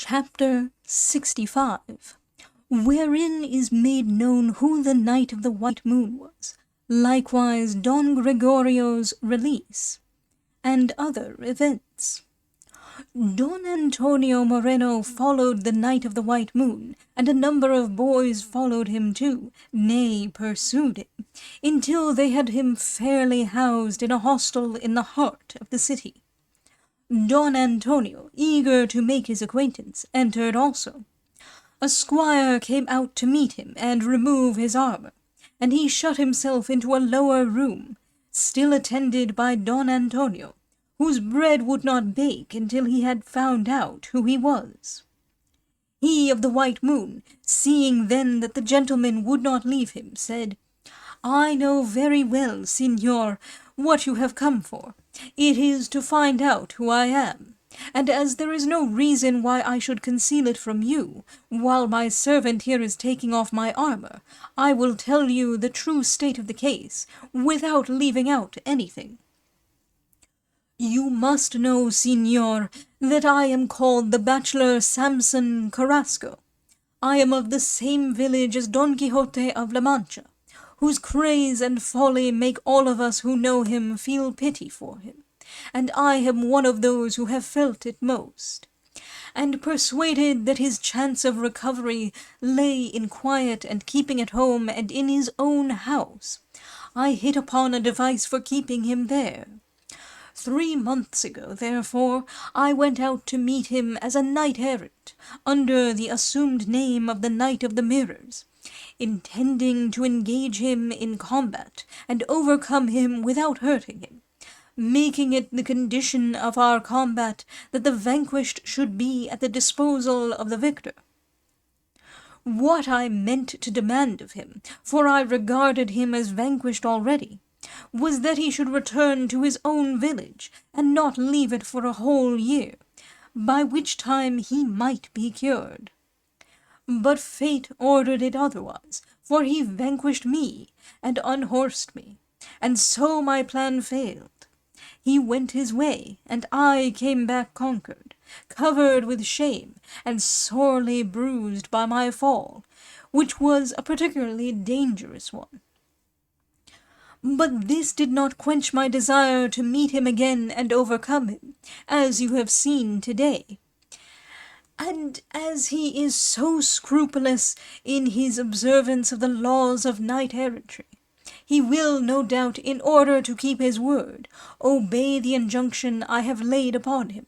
Chapter 65, wherein is made known who the Knight of the White Moon was, likewise Don Gregorio's release, and other events. Don Antonio Moreno followed the Knight of the White Moon, and a number of boys followed him too, nay, pursued him, until they had him fairly housed in a hostel in the heart of the city. Don Antonio, eager to make his acquaintance, entered also. A squire came out to meet him and remove his armor, and he shut himself into a lower room, still attended by Don Antonio, whose bread would not bake until he had found out who he was. He of the White Moon, seeing then that the gentleman would not leave him, said, "I know very well, Signor, what you have come for. It is to find out who I am, and as there is no reason why I should conceal it from you, while my servant here is taking off my armor, I will tell you the true state of the case, without leaving out anything. You must know, Signor, that I am called the bachelor Samson Carrasco. I am of the same village as Don Quixote of La Mancha, whose craze and folly make all of us who know him feel pity for him, and I am one of those who have felt it most. And persuaded that his chance of recovery lay in quiet and keeping at home and in his own house, I hit upon a device for keeping him there. 3 months ago, therefore, I went out to meet him as a knight-errant, under the assumed name of the Knight of the Mirrors, intending to engage him in combat and overcome him without hurting him, making it the condition of our combat that the vanquished should be at the disposal of the victor. What I meant to demand of him, for I regarded him as vanquished already, was that he should return to his own village, and not leave it for a whole year, by which time he might be cured. But fate ordered it otherwise, for he vanquished me, and unhorsed me, and so my plan failed. He went his way, and I came back conquered, covered with shame, and sorely bruised by my fall, which was a particularly dangerous one. But this did not quench my desire to meet him again and overcome him, as you have seen today. And as he is so scrupulous in his observance of the laws of knight-errantry, he will, no doubt, in order to keep his word, obey the injunction I have laid upon him.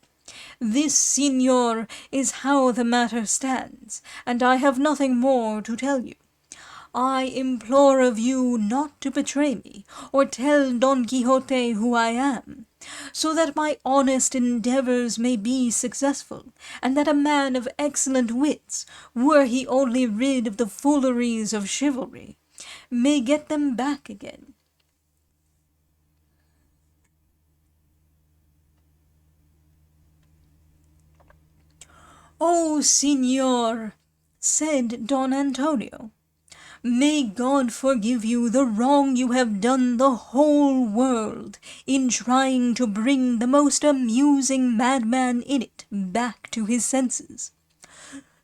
This, Signor, is how the matter stands, and I have nothing more to tell you. I implore of you not to betray me, or tell Don Quixote who I am, so that my honest endeavours may be successful, and that a man of excellent wits, were he only rid of the fooleries of chivalry, may get them back again. "Oh, Signor," said Don Antonio, "may God forgive you the wrong you have done the whole world in trying to bring the most amusing madman in it back to his senses.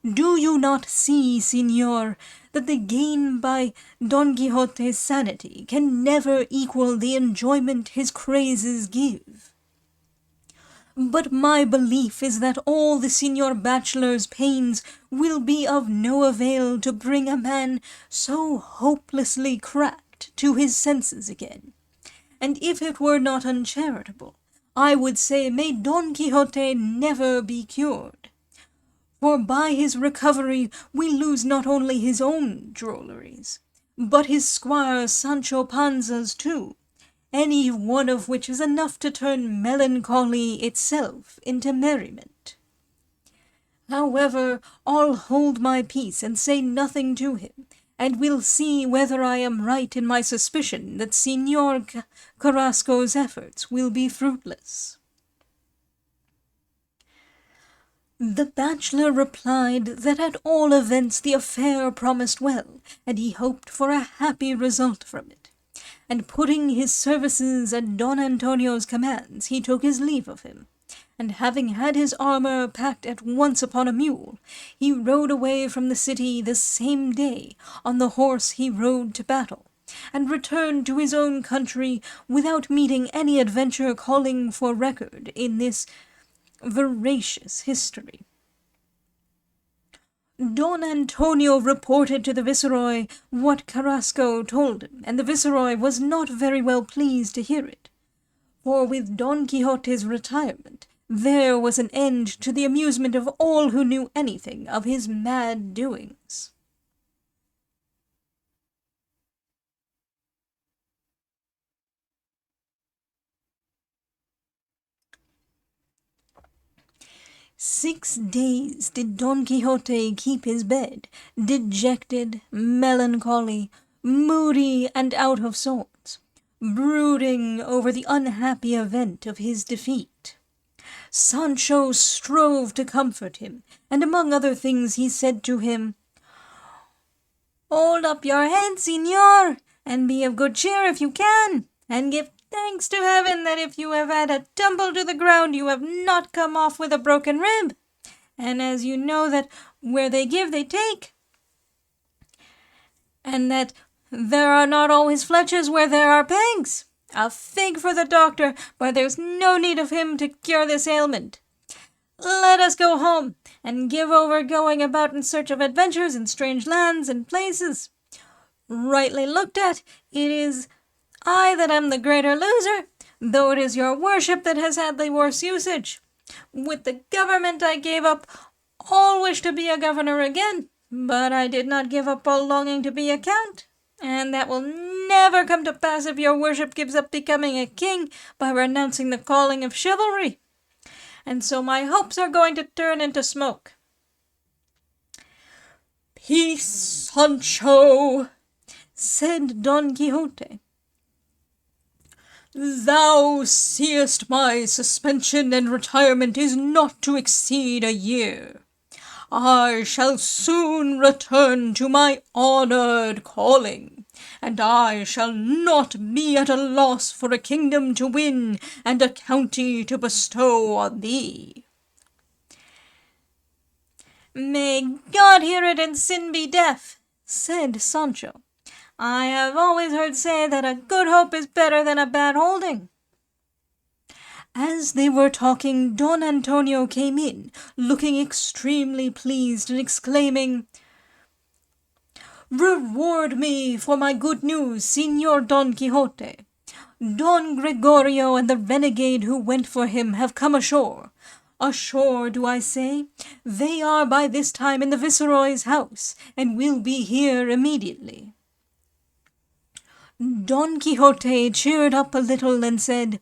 Do you not see, Signor, that the gain by Don Quixote's sanity can never equal the enjoyment his crazes give? But my belief is that all the Signor Bachelor's pains will be of no avail to bring a man so hopelessly cracked to his senses again. And if it were not uncharitable, I would say may Don Quixote never be cured. For by his recovery we lose not only his own drolleries, but his squire Sancho Panza's too, any one of which is enough to turn melancholy itself into merriment. However, I'll hold my peace and say nothing to him, and we'll see whether I am right in my suspicion that Signor Carrasco's efforts will be fruitless." The bachelor replied that at all events the affair promised well, and he hoped for a happy result from it. And putting his services at Don Antonio's commands, he took his leave of him, and having had his armor packed at once upon a mule, he rode away from the city the same day on the horse he rode to battle, and returned to his own country without meeting any adventure calling for record in this veracious history. Don Antonio reported to the viceroy what Carrasco told him, and the viceroy was not very well pleased to hear it. For with Don Quixote's retirement, there was an end to the amusement of all who knew anything of his mad doings. "6 days did Don Quixote keep his bed, dejected, melancholy, moody, and out of sorts, brooding over the unhappy event of his defeat. Sancho strove to comfort him, and among other things he said to him, 'Hold up your head, señor, and be of good cheer if you can, and give thanks to heaven that if you have had a tumble to the ground you have not come off with a broken rib, and as you know that where they give they take, and that there are not always fletches where there are pegs. A fig for the doctor, but there's no need of him to cure this ailment. Let us go home, and give over going about in search of adventures in strange lands and places. Rightly looked at, it is I that am the greater loser, though it is your worship that has had the worse usage. With the government I gave up all wish to be a governor again, but I did not give up all longing to be a count, and that will never come to pass if your worship gives up becoming a king by renouncing the calling of chivalry. And so my hopes are going to turn into smoke.' 'Peace, Sancho,' said Don Quixote. 'Thou seest my suspension and retirement is not to exceed a year. I shall soon return to my honoured calling, and I shall not be at a loss for a kingdom to win and a county to bestow on thee.' 'May God hear it and sin be deaf,' said Sancho. 'I have always heard say that a good hope is better than a bad holding.' As they were talking, Don Antonio came in, looking extremely pleased, and exclaiming, 'Reward me for my good news, Señor Don Quixote. Don Gregorio and the renegade who went for him have come ashore. Ashore, do I say? They are by this time in the viceroy's house, and will be here immediately.' Don Quixote cheered up a little and said,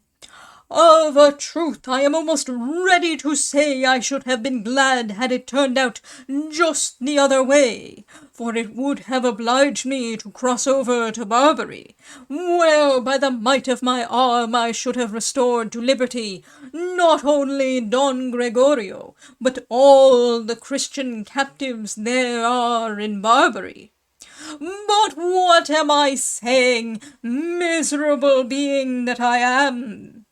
'Of a truth, I am almost ready to say I should have been glad had it turned out just the other way, for it would have obliged me to cross over to Barbary, where by the might of my arm I should have restored to liberty not only Don Gregorio, but all the Christian captives there are in Barbary. But what am I saying, miserable being that I am?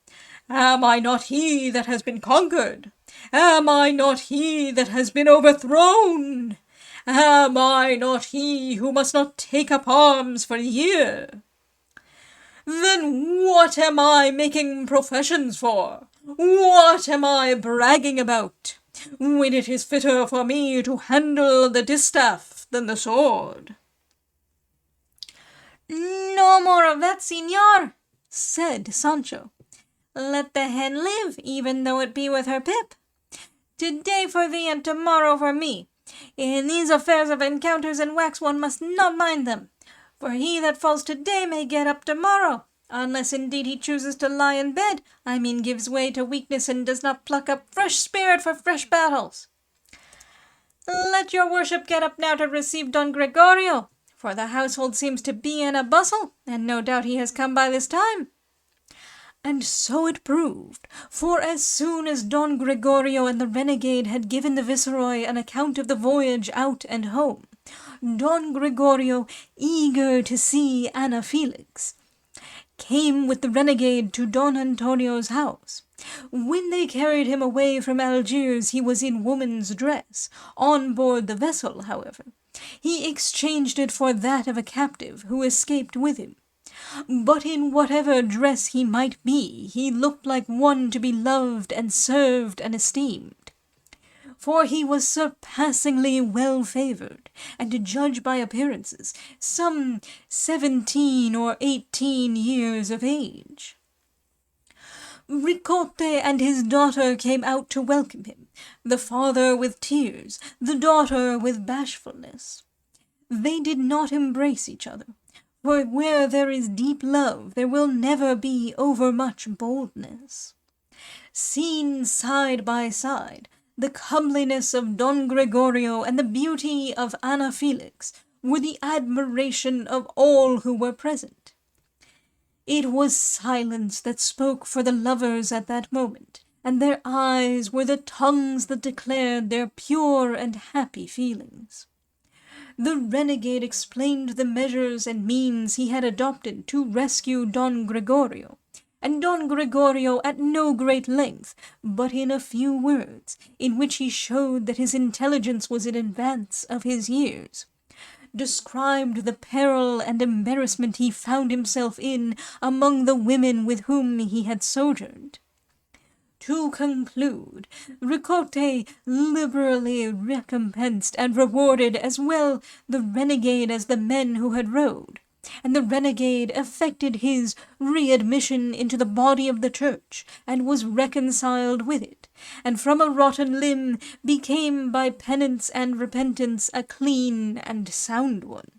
Am I not he that has been conquered? Am I not he that has been overthrown? Am I not he who must not take up arms for a year? Then what am I making professions for? What am I bragging about, when it is fitter for me to handle the distaff than the sword?' 'No more of that, señor,' said Sancho. 'Let the hen live, even though it be with her pip. Today for thee and tomorrow for me. In these affairs of encounters and wax one must not mind them, for he that falls today may get up tomorrow, unless indeed he chooses to lie in bed, I mean gives way to weakness and does not pluck up fresh spirit for fresh battles. Let your worship get up now to receive Don Gregorio, for the household seems to be in a bustle, and no doubt he has come by this time.' And so it proved, for as soon as Don Gregorio and the renegade had given the viceroy an account of the voyage out and home, Don Gregorio, eager to see Ana Felix, came with the renegade to Don Antonio's house, When they carried him away from Algiers, he was in woman's dress. On board the vessel, however, he exchanged it for that of a captive who escaped with him. But in whatever dress he might be, he looked like one to be loved and served and esteemed. For he was surpassingly well favoured, and to judge by appearances, some 17 or 18 years of age. Quixote and his daughter came out to welcome him, the father with tears, the daughter with bashfulness. They did not embrace each other, for where there is deep love there will never be overmuch boldness. Seen side by side, the comeliness of Don Gregorio and the beauty of Ana Felix were the admiration of all who were present. It was silence that spoke for the lovers at that moment, and their eyes were the tongues that declared their pure and happy feelings. The renegade explained the measures and means he had adopted to rescue Don Gregorio, and Don Gregorio at no great length, but in a few words, in which he showed that his intelligence was in advance of his years, described the peril and embarrassment he found himself in among the women with whom he had sojourned. To conclude, Quixote liberally recompensed and rewarded as well the renegade as the men who had rowed, and the renegade effected his readmission into the body of the church, and was reconciled with it, and from a rotten limb became by penance and repentance a clean and sound one.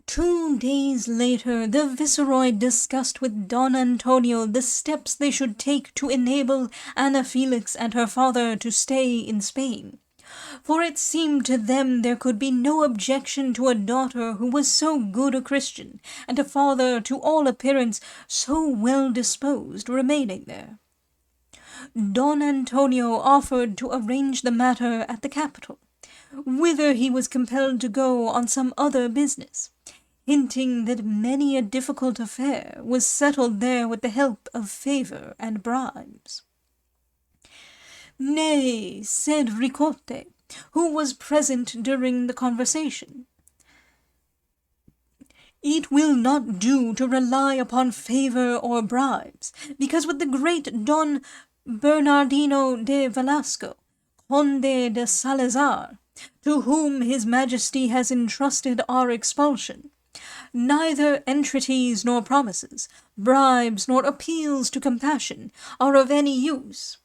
Two days later, the viceroy discussed with Don Antonio the steps they should take to enable Ana Felix and her father to stay in Spain, for it seemed to them there could be no objection to a daughter who was so good a Christian, and a father, to all appearance, so well disposed, remaining there. Don Antonio offered to arrange the matter at the capital, whither he was compelled to go on some other business, hinting that many a difficult affair was settled there with the help of favour and bribes. "Nay," said Quixote, who was present during the conversation, "it will not do to rely upon favour or bribes, because with the great Don Bernardino de Velasco, Conde de Salazar, to whom his Majesty has entrusted our expulsion, neither entreaties nor promises, bribes nor appeals to compassion are of any use.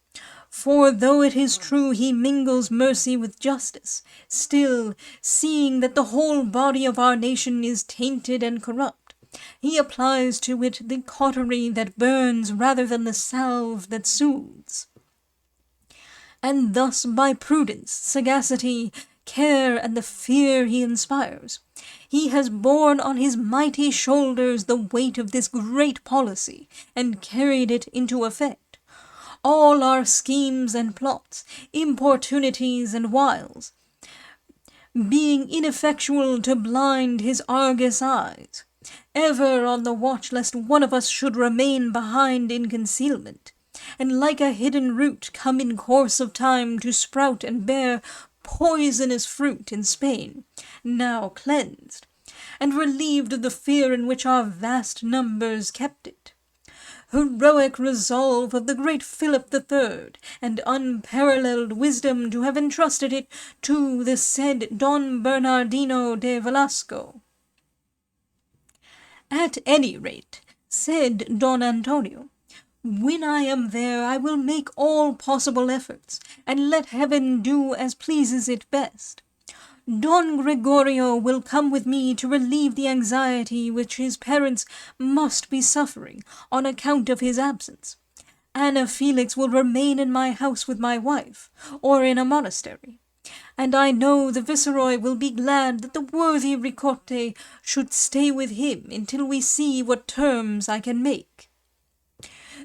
For though it is true he mingles mercy with justice, still, seeing that the whole body of our nation is tainted and corrupt, he applies to it the cautery that burns rather than the salve that soothes. And thus by prudence, sagacity, care, and the fear he inspires, he has borne on his mighty shoulders the weight of this great policy, and carried it into effect. All our schemes and plots, importunities and wiles, being ineffectual to blind his Argus eyes, ever on the watch lest one of us should remain behind in concealment, and like a hidden root come in course of time to sprout and bear poisonous fruit in Spain, now cleansed, and relieved of the fear in which our vast numbers kept it. Heroic resolve of the great Philip III, and unparalleled wisdom to have entrusted it to the said Don Bernardino de Velasco." "At any rate," said Don Antonio, "when I am there I will make all possible efforts, and let heaven do as pleases it best. Don Gregorio will come with me to relieve the anxiety which his parents must be suffering on account of his absence. Ana Felix will remain in my house with my wife, or in a monastery, and I know the viceroy will be glad that the worthy Quixote should stay with him until we see what terms I can make."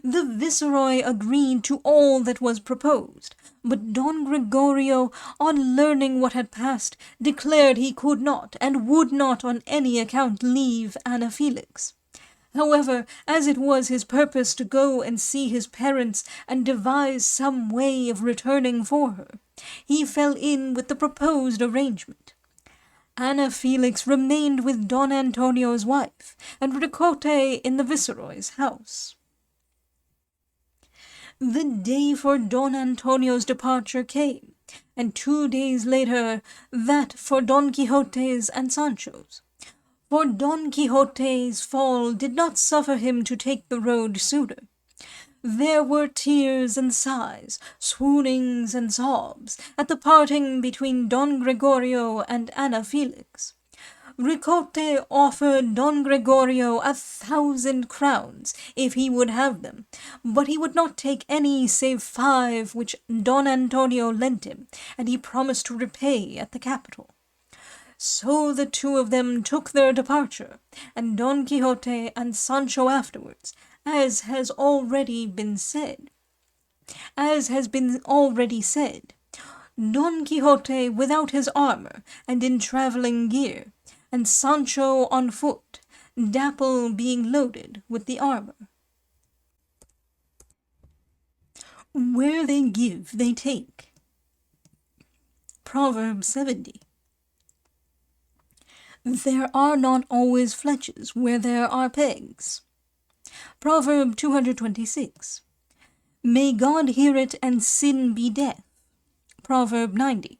The viceroy agreed to all that was proposed, but Don Gregorio, on learning what had passed, declared he could not and would not on any account leave Ana Felix. However, as it was his purpose to go and see his parents and devise some way of returning for her, he fell in with the proposed arrangement. Ana Felix remained with Don Antonio's wife, and Ricote in the viceroy's house. The day for Don Antonio's departure came, and 2 days later that for Don Quixote's and Sancho's. For Don Quixote's fall did not suffer him to take the road sooner. There were tears and sighs, swoonings and sobs, at the parting between Don Gregorio and Ana Felix. Ricote offered Don Gregorio 1,000 crowns, if he would have them, but he would not take any save 5 which Don Antonio lent him, and he promised to repay at the capital. So the two of them took their departure, and Don Quixote and Sancho afterwards, as has been already said, Don Quixote without his armor and in travelling gear, and Sancho on foot, Dapple being loaded with the armor. Where they give, they take. Proverb 70. There are not always fletches where there are pegs. Proverb 226. May God hear it and sin be deaf. Proverb 90.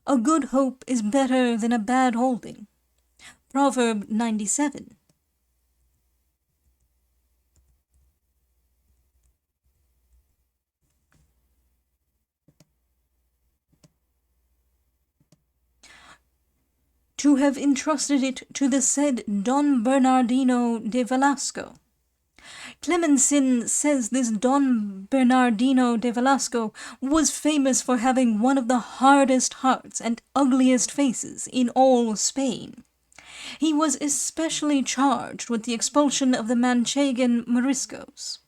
A good hope is better than a bad holding. Proverb 97. To have entrusted it to the said Don Bernardino de Velasco. Clemensin says this Don Bernardino de Velasco was famous for having one of the hardest hearts and ugliest faces in all Spain. He was especially charged with the expulsion of the Manchegan Moriscos.